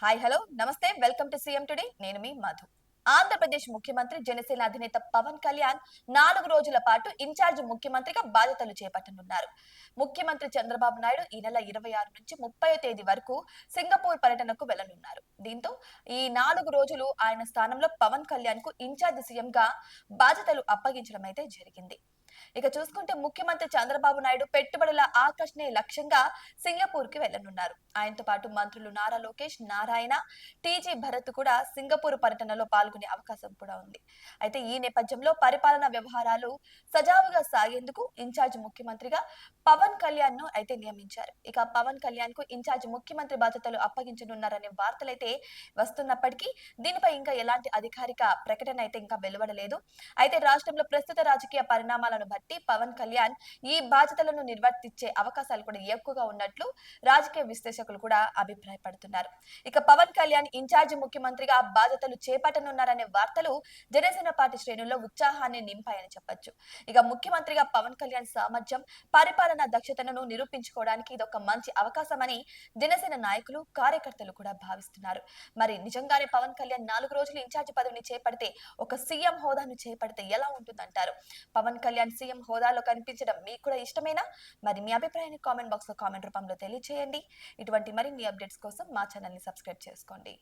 Hi hello నమస్తే welcome to CM today నేను మీ మధు. ఆంధ్రప్రదేశ్ ముఖ్యమంత్రి జనసేన అధినేత పవన్ కళ్యాణ్ 4 రోజుల పాటు ఇన్ఛార్జ్ ముఖ్యమంత్రిగా బాధ్యతలు చేపట్టనున్నారు. ముఖ్యమంత్రి చంద్రబాబు నాయుడు ఈ నెల 26 నుంచి 30వ తేదీ వరకు సింగపూర్ పర్యటనకు వెళ్లనున్నారు. దీంతో ఈ 4 రోజులు ఆయన స్థానంలో పవన్ కళ్యాణ్ కు ఇన్ఛార్జ్ సీఎం గా బాధ్యతలు అప్పగించడం అయితే జరిగింది. ఇక చూసుకుంటే ముఖ్యమంత్రి చంద్రబాబు నాయుడు పెట్టుబడుల ఆకర్షణే లక్ష్యంగా సింగపూర్ కి వెళ్లనున్నారు. ఆయనతో పాటు మంత్రులు నారా లోకేష్, నారాయణ, టీజీ భరత్ కూడా సింగపూర్ పర్యటనలో పాల్గొనే అవకాశం కూడా ఉంది. అయితే ఈ నేపథ్యంలో పరిపాలనా వ్యవహారాలు సజావుగా సాగేందుకు ఇన్ఛార్జ్ ముఖ్యమంత్రిగా పవన్ కళ్యాణ్ ను అయితే నియమించారు. ఇక పవన్ కళ్యాణ్ కు ఇన్ఛార్జ్ ముఖ్యమంత్రి బాధ్యతలు అప్పగించనున్నారనే వార్తలైతే వస్తున్నప్పటికీ దీనిపై ఇంకా ఎలాంటి అధికారిక ప్రకటన అయితే ఇంకా వెలువడలేదు. అయితే రాష్ట్రంలో ప్రస్తుత రాజకీయ పరిణామాలను బట్టి పవన్ కళ్యాణ్ ఈ బాధ్యతలను నిర్వర్తించే అవకాశాలు కూడా ఎక్కువగా ఉన్నట్లు రాజకీయ విశ్లేషకులు కూడా అభిప్రాయపడుతున్నారు. ఇక పవన్ కళ్యాణ్ ఇన్ఛార్జి ముఖ్యమంత్రిగా బాధ్యతలు చేపట్టనున్నారనే వార్తలు జనసేన పార్టీ శ్రేణుల్లో ఉత్సాహాన్ని నింపాయని చెప్పొచ్చు. ఇక ముఖ్యమంత్రిగా పవన్ కళ్యాణ్ సామర్థ్యం, పరిపాలనా దక్షతను నిరూపించుకోవడానికి ఇదొక మంచి అవకాశమని జనసేన నాయకులు, కార్యకర్తలు కూడా భావిస్తున్నారు. మరి నిజంగానే పవన్ కళ్యాణ్ 4 రోజులు ఇన్ఛార్జి పదవిని చేపడితే, ఒక సీఎం హోదాను చేపడితే ఎలా ఉంటుందంటారు? పవన్ కళ్యాణ్ సీఎం హోదాలో కనిపించడం మీకు కూడా ఇష్టమేనా? మరి మీ అభిప్రాయాన్ని కామెంట్ బాక్స్ లో కామెంట్ రూపంలో తెలియజేయండి. ఇటువంటి మరిన్ని అప్డేట్స్ కోసం మా ఛానల్ ని సబ్స్క్రైబ్ చేసుకోండి.